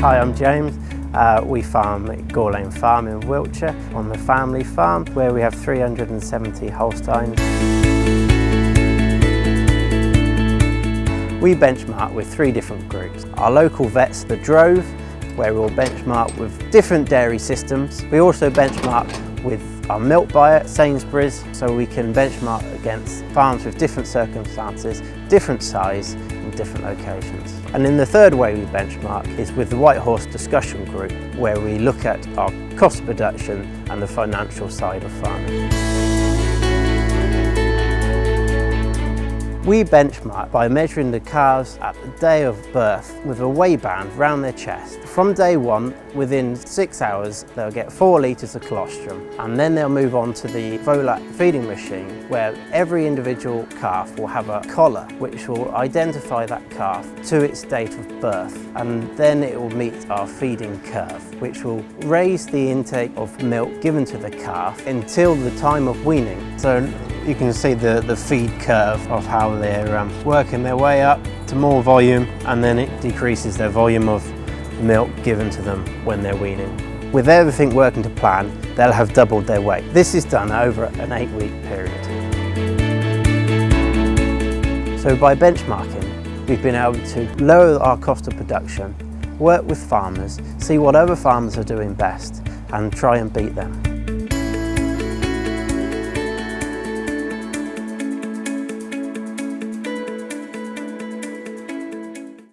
Hi, I'm James. We farm at Gore Lane Farm in Wiltshire on the family farm where we have 370 Holsteins. We benchmark with 3 different groups. Our local vets, the Drove, where we'll benchmark with different dairy systems. We also benchmark with our milk buyer, Sainsbury's, so we can benchmark against farms with different circumstances, different size and different locations. And then the third way we benchmark is with the White Horse Discussion Group, where we look at our cost of production and the financial side of farming. We benchmark by measuring the calves at the day of birth with a weigh band round their chest. From day 1, within 6 hours, they'll get 4 litres of colostrum, and then they'll move on to the Volat feeding machine, where every individual calf will have a collar which will identify that calf to its date of birth, and then it will meet our feeding curve, which will raise the intake of milk given to the calf until the time of weaning. So you can see the feed curve of how they're working their way up to more volume, and then it decreases their volume of milk given to them when they're weaning. With everything working to plan, they'll have doubled their weight. This is done over an 8-week period. So by benchmarking, we've been able to lower our cost of production, work with farmers, see what other farmers are doing best, and try and beat them.